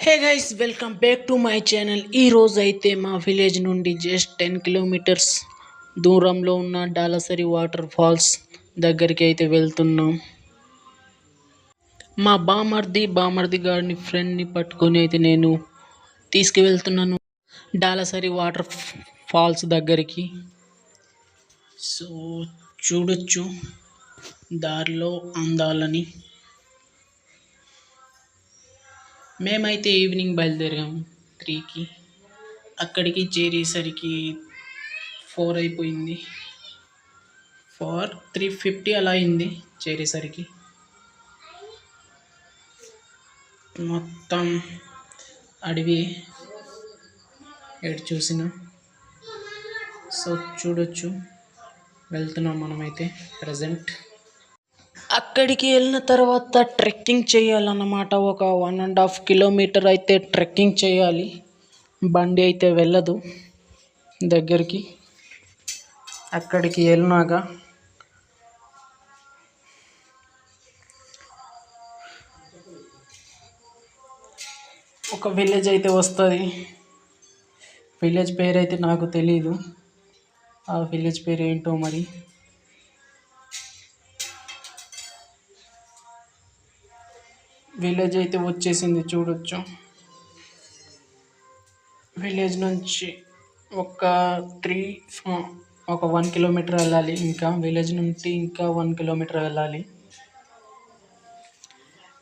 Hey guys, welcome back to my channel. ఈరోజు అయితే మా విలేజ్ నుండి జస్ట్ 10 కిలోమీటర్స్ దూరంలో ఉన్న డాలసరి వాటర్ ఫాల్స్ దగ్గరికి అయితే వెళ్తున్నాం. మా బామర్ది గారిని ఫ్రెండ్ని పట్టుకొని అయితే నేను తీసుకువెళ్తున్నాను డాలసరి వాటర్ ఫాల్స్ దగ్గరికి. సో చూడొచ్చు దారిలో అందాలని. మేమైతే ఈవినింగ్ బయలుదేరాము 3కి. అక్కడికి చేరేసరికి 4 అయిపోయింది. 3:50 అలా అయింది చేరేసరికి. మొత్తం అడవి ఎటు చూసిన. సో చూడొచ్చు, వెళ్తున్నాం మనమైతే ప్రజెంట్. అక్కడికి వెళ్ళిన తర్వాత ట్రెక్కింగ్ చేయాలన్నమాట. ఒక 1.5 కిలోమీటర్ అయితే ట్రెక్కింగ్ చేయాలి. బండి అయితే వెళ్ళదు దగ్గరికి. అక్కడికి వెళ్ళినాక ఒక విలేజ్ అయితే వస్తుంది. విలేజ్ పేరు అయితే నాకు తెలీదు. ఆ విలేజ్ పేరు ఏంటో మరి. విలేజ్ అయితే వచ్చేసింది, చూడొచ్చు. విలేజ్ నుంచి ఒక 1 కిలోమీటర్ వెళ్ళాలి. ఇంకా విలేజ్ నుండి ఇంకా 1 కిలోమీటర్ వెళ్ళాలి.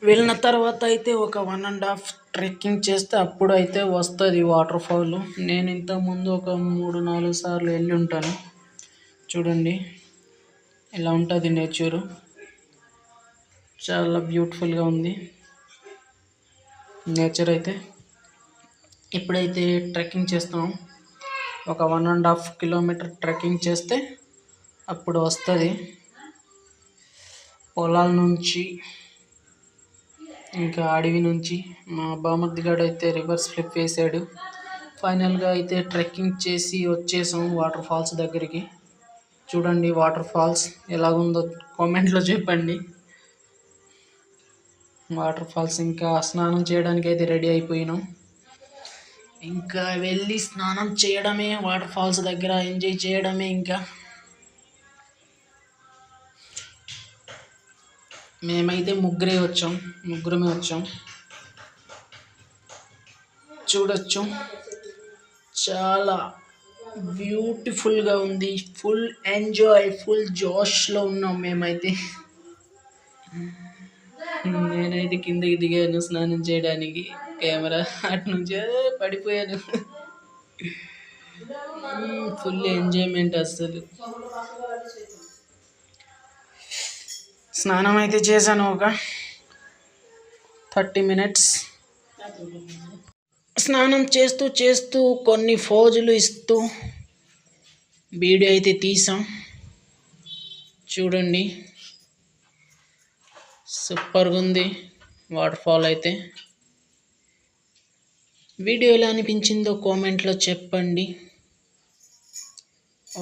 వెళ్ళిన తర్వాత అయితే ఒక 1.5 ట్రెక్కింగ్ చేస్తే అప్పుడు అయితే వస్తుంది వాటర్ ఫాల్. నేను ఇంతకుముందు ఒక 3-4 సార్లు వెళ్ళి ఉంటాను. చూడండి ఇలా ఉంటుంది నేచరు. చాలా బ్యూటిఫుల్గా ఉంది నేచర్ అయితే. ఇప్పుడైతే ట్రెక్కింగ్ చేస్తాం. ఒక 1.5 కిలోమీటర్ ట్రెక్కింగ్ చేస్తే అప్పుడు వస్తుంది. పొలాల నుంచి ఇంకా అడవి నుంచి మా బామర్దిగాడు అయితే రివర్స్ ఫ్లిప్ వేసాడు. ఫైనల్గా అయితే ట్రెక్కింగ్ చేసి వచ్చేసాం వాటర్ ఫాల్స్ దగ్గరికి. చూడండి వాటర్ ఫాల్స్ ఎలాగుందో కామెంట్లో చెప్పండి. వాటర్ ఫాల్స్ ఇంకా స్నానం చేయడానికి అయితే రెడీ అయిపోయినాం. ఇంకా వెళ్ళి స్నానం చేయడమే, వాటర్ ఫాల్స్ దగ్గర ఎంజాయ్ చేయడమే. ఇంకా మేమైతే ముగ్గురమే వచ్చాం. చూడొచ్చు, చాలా బ్యూటిఫుల్గా ఉంది. ఫుల్ ఎంజాయ్, ఫుల్ జోష్లో ఉన్నాం మేమైతే. నేనైతే కిందకి దిగాను స్నానం చేయడానికి. కెమెరా అటు నుంచే పడిపోయాను. ఫుల్ ఎంజాయ్మెంట్ అసలు. స్నానం అయితే చేశాను ఒక 30 మినిట్స్. స్నానం చేస్తూ కొన్ని ఫోజులు ఇస్తూ వీడియో అయితే తీసాం. చూడండి సూపర్గా ఉంది వాటర్ ఫాల్ అయితే. వీడియో ఎలా అనిపించిందో కామెంట్లో చెప్పండి.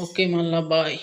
ఓకే, మళ్ళా బాయ్.